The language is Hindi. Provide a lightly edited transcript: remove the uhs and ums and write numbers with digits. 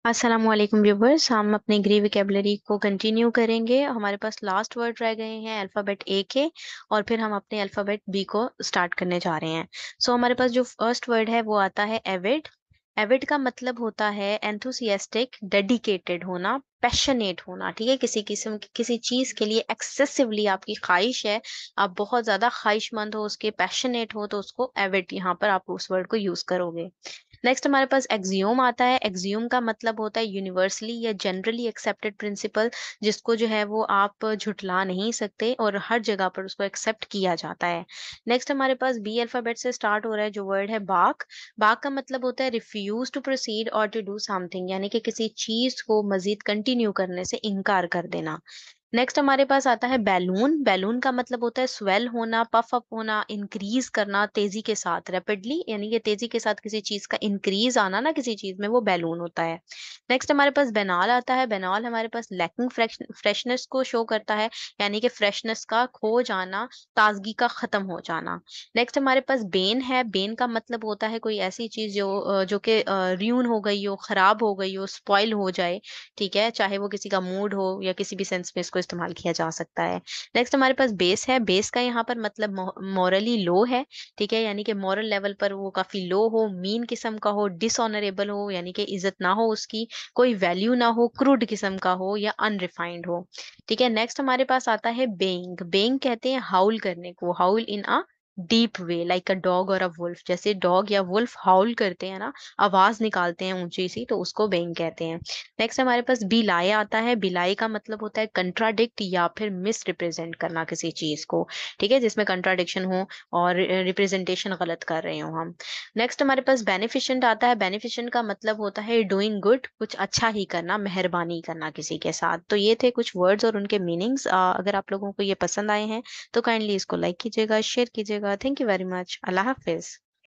अस्सलामुअलैकुम व्यूवर्स, हम अपने ग्री वोकैबुलरी को कंटिन्यू करेंगे। हमारे पास लास्ट वर्ड रह गए हैं अल्फ़ाबेट ए के, और फिर हम अपने अल्फ़ाबेट बी को स्टार्ट करने जा रहे हैं। हमारे पास जो फर्स्ट वर्ड है वो आता है एविड। एविड का मतलब होता है एंथुसियास्टिक, डेडिकेटेड होना, पैशनेट होना। ठीक है, किसी किस्म की किसी चीज के लिए एक्सेसिवली आपकी ख्वाहिश है, आप बहुत ज्यादा ख्वाहिशमंद हो, उसके पैशनेट हो, तो उसको एविड यहाँ पर आप उस वर्ड को यूज करोगे। नेक्स्ट हमारे पास एक्सियोम आता है। एक्सियोम का मतलब होता है यूनिवर्सली या जनरली एक्सेप्टेड प्रिंसिपल, जिसको जो है वो आप झुठला नहीं सकते और हर जगह पर उसको एक्सेप्ट किया जाता है। नेक्स्ट हमारे पास बी अल्फाबेट से स्टार्ट हो रहा है जो वर्ड है बाक। बाक का मतलब होता है रिफ्यूज टू प्रोसीड और टू डू समथिंग, यानी कि किसी चीज को मजीद कंटिन्यू करने से इनकार कर देना। नेक्स्ट हमारे पास आता है बैलून। बैलून का मतलब होता है स्वेल होना, पफ अप होना, इंक्रीज करना तेजी के साथ, रैपिडली, यानी कि तेजी के साथ किसी चीज का इंक्रीज आना ना किसी चीज में, वो बैलून होता है। नेक्स्ट हमारे पास बेनाल आता है। बेनाल हमारे पास लैकिंग फ्रेशनेस को शो करता है, यानी कि फ्रेशनेस का खो जाना, ताजगी का खत्म हो जाना। नेक्स्ट हमारे पास बेन है। बेन का मतलब होता है कोई ऐसी चीज जो कि र्यून हो गई हो, खराब हो गई हो, स्पॉइल हो जाए। ठीक है, चाहे वो किसी का मूड हो या किसी भी सेंस में इसको इस्तेमाल किया जा सकता है। नेक्स्ट हमारे पास बेस है। बेस का यहाँ पर मतलब मॉरली लो है। ठीक है, यानी कि मॉरल लेवल पर वो काफी लो हो, मीन किस्म का हो, डिसऑनरेबल हो, यानी कि इज्जत ना हो उसकी, कोई वैल्यू ना हो, क्रूड किस्म का हो या अनरिफाइंड हो। ठीक है, नेक्स्ट हमारे पास आता है बेइंग। बेइंग कहते हैं हाउल करने को, howl in a deep way, like a dog or a wolf. जैसे डॉग या वुल्फ हाउल करते हैं ना, आवाज निकालते हैं ऊंची सी, तो उसको बेइंग कहते हैं। नेक्स्ट हमारे पास बिलाई आता है। बिलाई का मतलब होता है कंट्राडिक्ट या फिर मिस रिप्रेजेंट करना किसी चीज को। ठीक है, जिसमें कंट्राडिक्शन हो और रिप्रेजेंटेशन गलत कर रहे हो हम। नेक्स्ट हमारे पास बेनिफिशेंट आता है। बेनिफिशेंट का मतलब होता है डूइंग गुड, कुछ अच्छा ही करना, मेहरबानी करना किसी के साथ। तो ये थे कुछ वर्ड्स और उनके मीनिंग्स। अगर आप लोगों को ये पसंद आए हैं तो काइंडली इसको लाइक कीजिएगा, शेयर कीजिएगा। Thank you very much. Allah Hafiz.